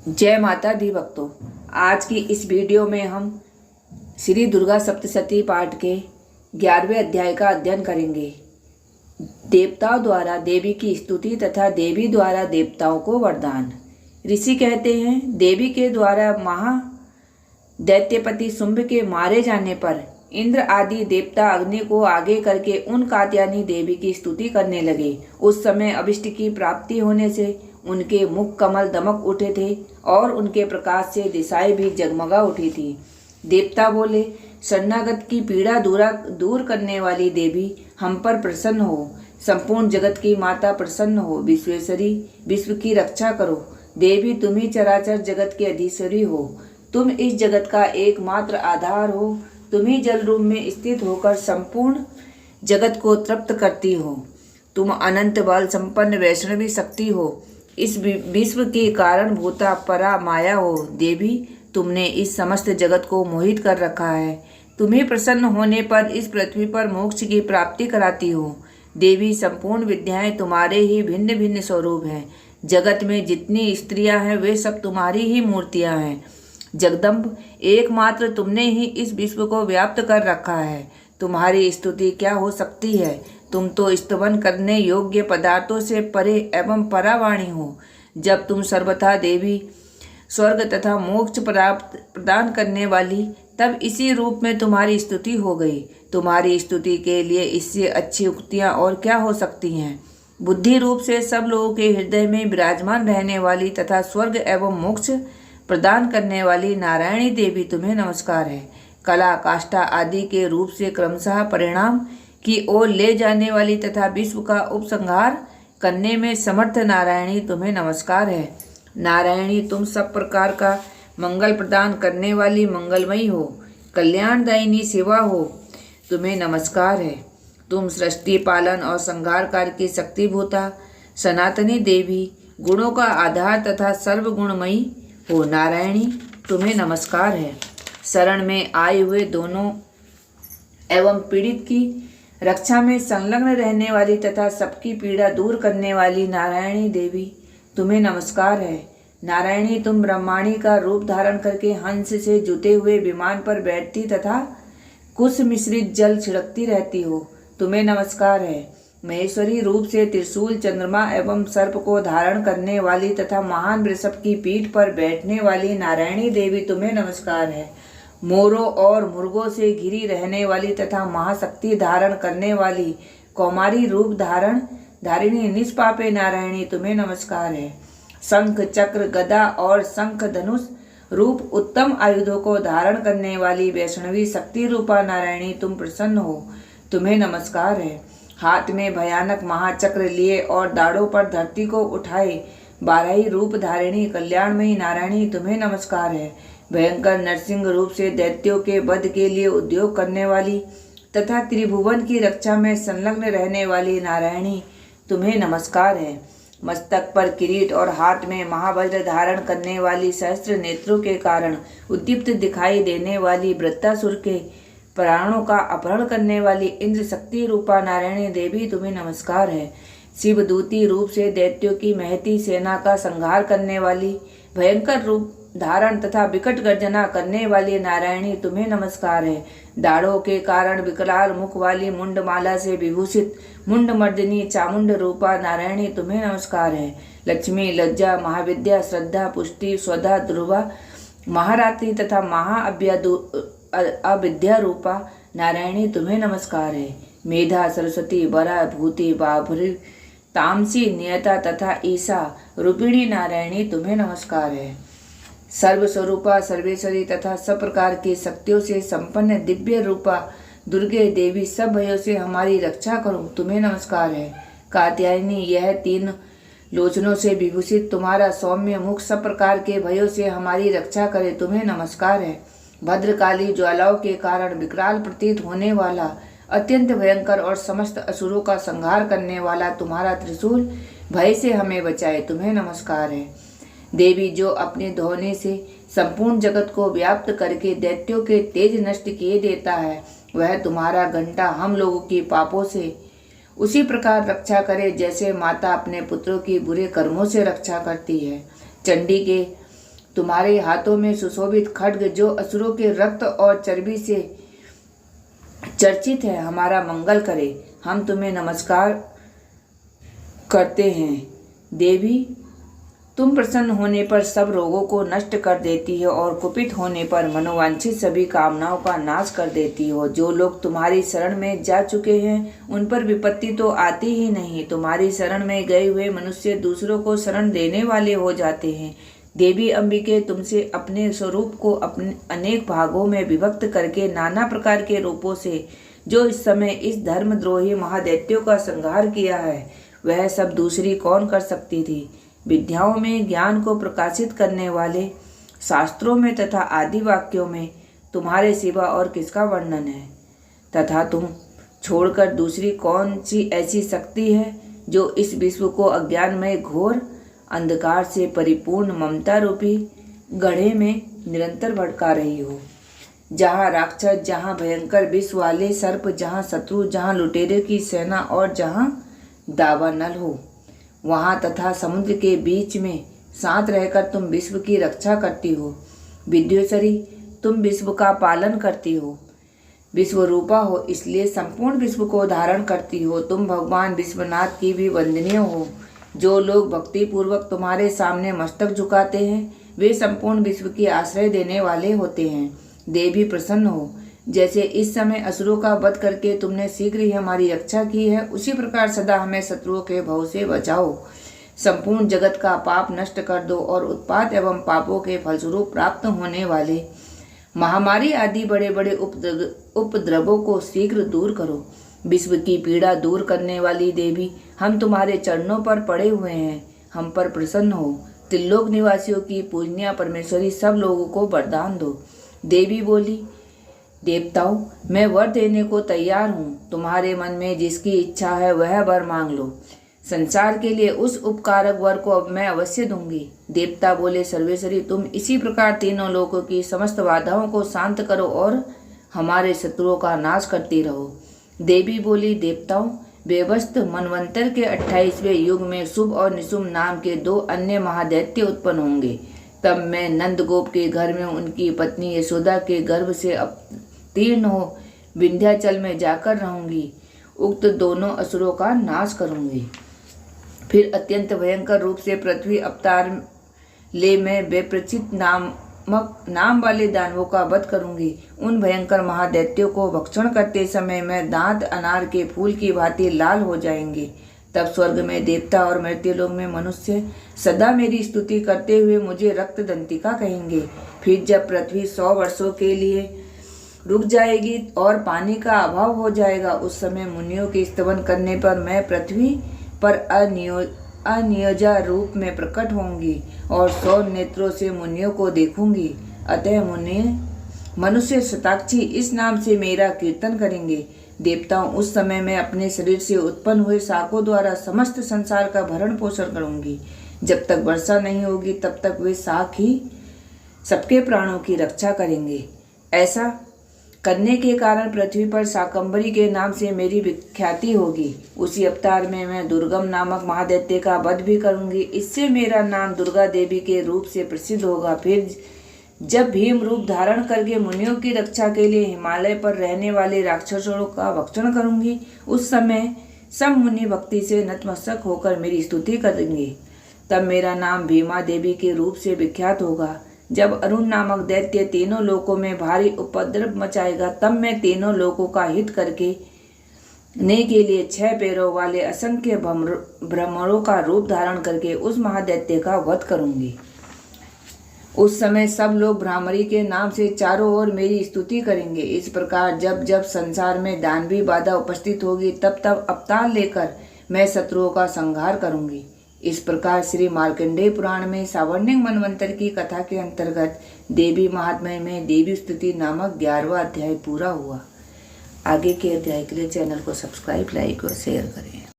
जय माता दी भक्तों। आज की इस वीडियो में हम श्री दुर्गा सप्तशती पाठ के 11वें अध्याय का अध्ययन करेंगे। देवताओं द्वारा देवी की स्तुति तथा देवी द्वारा देवताओं को वरदान। ऋषि कहते हैं, देवी के द्वारा महा दैत्यपति शुंभ के मारे जाने पर इंद्र आदि देवता अग्नि को आगे करके उन कात्यायनी देवी की स्तुति करने लगे। उस समय अभिष्ट की प्राप्ति होने से उनके मुख कमल दमक उठे थे और उनके प्रकाश से दिशाएं भी जगमगा उठी थी। देवता बोले, शरणागत की पीड़ा दूर करने वाली देवी हम पर प्रसन्न हो। संपूर्ण जगत की माता प्रसन्न हो। विश्वेश्वरी, विश्व की रक्षा करो। देवी तुम ही चराचर जगत के अधीश्वरी हो। तुम इस जगत का एकमात्र आधार हो। तुम ही जल रूप में स्थित होकर संपूर्ण जगत को तृप्त करती हो। तुम अनंत बल संपन्न वैष्णवी शक्ति हो। इस विश्व के कारण भूता परा माया हो। देवी, तुमने इस समस्त जगत को मोहित कर रखा है। तुम्हें प्रसन्न होने पर इस पृथ्वी पर मोक्ष की प्राप्ति कराती हो। देवी, संपूर्ण विद्याएं तुम्हारे ही भिन्न भिन्न स्वरूप हैं। जगत में जितनी स्त्रियां हैं वे सब तुम्हारी ही मूर्तियां हैं। जगदम्ब, एकमात्र तुमने ही इस विश्व को व्याप्त कर रखा है। तुम्हारी स्तुति क्या हो सकती है। तुम तो स्तवन करने योग्य पदार्थों से परे एवं परावाणी हो। जब तुम सर्वथा देवी, स्वर्ग तथा मोक्ष प्राप्त प्रदान करने वाली, तब इसी रूप में तुम्हारी स्तुति हो गई। तुम्हारी स्तुति के लिए इससे अच्छी उक्तियाँ और क्या हो सकती हैं। बुद्धि रूप से सब लोगों के हृदय में विराजमान रहने वाली तथा स्वर्ग एवं मोक्ष प्रदान करने वाली नारायणी देवी, तुम्हें नमस्कार है। कला, काष्ठा आदि के रूप से क्रमशः परिणाम की ओर ले जाने वाली तथा विश्व का उपसंहार करने में समर्थ नारायणी, तुम्हें नमस्कार है। नारायणी, तुम सब प्रकार का मंगल प्रदान करने वाली मंगलमयी हो। कल्याणदायिनी सेवा हो, तुम्हें नमस्कार है। तुम सृष्टि, पालन और संहार कार्य की शक्तिभूता सनातनी देवी, गुणों का आधार तथा सर्वगुणमयी हो। नारायणी, तुम्हें नमस्कार है। शरण में आए हुए दोनों एवं पीड़ित की रक्षा में संलग्न रहने वाली तथा सबकी पीड़ा दूर करने वाली नारायणी देवी, तुम्हें नमस्कार है। नारायणी, तुम ब्रह्माणी का रूप धारण करके हंस से जुते हुए विमान पर बैठती तथा कुश मिश्रित जल छिड़कती रहती हो। तुम्हें नमस्कार है। महेश्वरी रूप से त्रिशूल, चंद्रमा एवं सर्प को धारण करने वाली तथा महान वृषभ की पीठ पर बैठने वाली नारायणी देवी, तुम्हें नमस्कार है। मोरों और मुर्गों से घिरी रहने वाली तथा महाशक्ति धारण करने वाली कौमारी रूप धारिणी निष्पापे नारायणी, तुम्हें नमस्कार है। शंख, चक्र, गदा और शंख धनुष रूप उत्तम आयुधों को धारण करने वाली वैष्णवी शक्ति रूपा नारायणी, तुम प्रसन्न हो। तुम्हें नमस्कार है। हाथ में भयानक महाचक्र लिए और दाढ़ों पर धरती को उठाए बाराही रूप धारिणी कल्याणमयी नारायणी, तुम्हें नमस्कार है। भयंकर नरसिंह रूप से दैत्यों के वध के लिए उद्योग करने वाली तथा त्रिभुवन की रक्षा में संलग्न रहने वाली नारायणी, तुम्हें नमस्कार है। मस्तक पर किरीट और हाथ में महावज्र धारण करने वाली सहस्त्र नेत्रों के कारण उद्दीप्त दिखाई देने वाली वृत्तासुर के प्राणों का अपहरण करने वाली इंद्र शक्ति रूपा नारायणी देवी, तुम्हें नमस्कार है। शिवदूती रूप से दैत्यों की महती सेना का संहार करने वाली, भयंकर रूप धारण तथा विकट गर्जना करने वाली नारायणी, तुम्हें नमस्कार है। दाढ़ों के कारण विकराल मुख वाली मुंडमाला से विभूषित मुंडमर्दिनी चामुंड रूपा नारायणी, तुम्हें नमस्कार है। लक्ष्मी, लज्जा, महाविद्या, श्रद्धा, पुष्टि, स्वधा, ध्रुवा, महारात्रि तथा अविद्या रूपा नारायणी, तुम्हें नमस्कार है। मेधा, सरस्वती, बरा, भूति, बाभरी, तामसी, नियता तथा ईसा रूपिणी नारायणी, तुम्हें नमस्कार है। सर्वस्वरूपा, सर्वेश्वरी तथा सब प्रकार की शक्तियों से संपन्न दिव्य रूपा दुर्गे देवी, सब भयों से हमारी रक्षा करो, तुम्हें नमस्कार है। कात्यायनी, यह 3 लोचनों से विभूषित तुम्हारा सौम्य मुख सब प्रकार के भयों से हमारी रक्षा करे, तुम्हें नमस्कार है। भद्रकाली, ज्वालाओं के कारण विकराल प्रतीत होने वाला, अत्यंत भयंकर और समस्त असुरों का संहार करने वाला तुम्हारा त्रिशूल भय से हमें बचाए, तुम्हें नमस्कार है। देवी, जो अपने ध्वनि से संपूर्ण जगत को व्याप्त करके दैत्यों के तेज नष्ट किए देता है, वह तुम्हारा घंटा हम लोगों की पापों से उसी प्रकार रक्षा करे जैसे माता अपने पुत्रों की बुरे कर्मों से रक्षा करती है। चंडी के तुम्हारे हाथों में सुशोभित खड्ग जो असुरों के रक्त और चर्बी से चर्चित है, हमारा मंगल करे। हम तुम्हें नमस्कार करते हैं देवी। तुम प्रसन्न होने पर सब रोगों को नष्ट कर देती हो और कुपित होने पर मनोवांछित सभी कामनाओं का नाश कर देती हो। जो लोग तुम्हारी शरण में जा चुके हैं उन पर विपत्ति तो आती ही नहीं। तुम्हारी शरण में गए हुए मनुष्य दूसरों को शरण देने वाले हो जाते हैं। देवी अंबिके, तुमसे अपने स्वरूप को अपने अनेक भागों में विभक्त करके नाना प्रकार के रूपों से जो इस समय इस धर्मद्रोही महादैत्यों का संहार किया है, वह सब दूसरी कौन कर सकती थी। विद्याओं में ज्ञान को प्रकाशित करने वाले शास्त्रों में तथा आदि वाक्यों में तुम्हारे सिवा और किसका वर्णन है, तथा तुम छोड़कर दूसरी कौन सी ऐसी शक्ति है जो इस विश्व को अज्ञानमय घोर अंधकार से परिपूर्ण ममता रूपी गड्ढे में निरंतर भटका रही हो। जहाँ राक्षस, जहाँ भयंकर विष वाले सर्प, जहाँ शत्रु, जहाँ लुटेरे की सेना और जहाँ दावानल हो, वहाँ तथा समुद्र के बीच में साथ रहकर तुम विश्व की रक्षा करती हो। विद्योसरी, तुम विश्व का पालन करती हो, विश्व रूपा हो, इसलिए संपूर्ण विश्व को धारण करती हो। तुम भगवान विश्वनाथ की भी वंदनीय हो। जो लोग भक्ति पूर्वक तुम्हारे सामने मस्तक झुकाते हैं वे संपूर्ण विश्व की आश्रय देने वाले होते हैं। देवी प्रसन्न हो। जैसे इस समय असुरों का वध करके तुमने शीघ्र ही हमारी रक्षा की है, उसी प्रकार सदा हमें शत्रुओं के भव से बचाओ। संपूर्ण जगत का पाप नष्ट कर दो और उत्पात एवं पापों के फलस्वरूप प्राप्त होने वाले महामारी आदि बड़े बड़े उपद्रवों को शीघ्र दूर करो। विश्व की पीड़ा दूर करने वाली देवी, हम तुम्हारे चरणों पर पड़े हुए हैं, हम पर प्रसन्न हो। त्रिलोक निवासियों की पूजनीय परमेश्वरी, सब लोगों को वरदान दो। देवी बोली, देवताओं, मैं वर देने को तैयार हूँ। तुम्हारे मन में जिसकी इच्छा है वह वर मांग लो। संसार के लिए उस उपकारक वर को अब मैं अवश्य दूंगी। देवता बोले, सर्वेश्वरी, तुम इसी प्रकार तीनों लोकों की समस्त बाधाओं को शांत करो और हमारे शत्रुओं का नाश करती रहो। देवी बोली, देवताओं, व्यवस्थ मनवंतर के 28वें युग में शुभ और निशुभ नाम के 2 अन्य महादैत्य उत्पन्न होंगे। तब मैं नंदगोप के घर में उनकी पत्नी यशोदा के गर्भ से अवतीर्ण हो विंध्याचल में जाकर रहूंगी। उक्त दोनों असुरों का नाश करूंगी। फिर अत्यंत भयंकर रूप से पृथ्वी अवतार ले मैं विप्रचित नाम वाले दानवों का वध करूंगी। उन भयंकर महादैत्यों को भक्षण करते समय मैं दांत अनार के फूल की भांति लाल हो जाएंगे। तब स्वर्ग में देवता और मर्त्यलोक में मनुष्य सदा मेरी स्तुति करते हुए मुझे रक्त दंतिका कहेंगे। फिर जब पृथ्वी 100 वर्षों के लिए रुक जाएगी और पानी का अभाव हो जाएगा, उस समय मुनियों के स्तवन करने पर मैं पृथ्वी पर अनियोजा रूप में प्रकट होंगी और 100 नेत्रों से मुनियों को देखूंगी। अतः मनुष्य शताक्षी इस नाम से मेरा कीर्तन करेंगे। देवताओं, उस समय मैं अपने शरीर से उत्पन्न हुए शाकों द्वारा समस्त संसार का भरण पोषण करूंगी। जब तक वर्षा नहीं होगी तब तक वे शाक ही सबके प्राणों की रक्षा करेंगे। ऐसा करने के कारण पृथ्वी पर शाकंभरी के नाम से मेरी विख्याति होगी। उसी अवतार में मैं दुर्गम नामक महादैत्य का वध भी करूंगी। इससे मेरा नाम दुर्गा देवी के रूप से प्रसिद्ध होगा। फिर जब भीम रूप धारण करके मुनियों की रक्षा के लिए हिमालय पर रहने वाले राक्षसों का भक्षण करूंगी, उस समय सब मुनि भक्ति से नतमस्तक होकर मेरी स्तुति करेंगे। तब मेरा नाम भीमा देवी के रूप से विख्यात होगा। जब अरुण नामक दैत्य तीनों लोकों में भारी उपद्रव मचाएगा, तब मैं तीनों लोकों का हित करके ने के लिए 6 पैरों वाले असंख्य भ्रमरों का रूप धारण करके उस महादैत्य का वध करूंगी। उस समय सब लोग भ्रामरी के नाम से चारों ओर मेरी स्तुति करेंगे। इस प्रकार जब जब संसार में दानवी बाधा उपस्थित होगी, तब तब अवतार लेकर मैं शत्रुओं का संहार करूंगी। इस प्रकार श्री मार्कंडेय पुराण में सावर्णिक मनवंतर की कथा के अंतर्गत देवी महात्म्य में देवी स्तुति नामक 11वां अध्याय पूरा हुआ। आगे के अध्याय के लिए चैनल को सब्सक्राइब, लाइक और शेयर करें।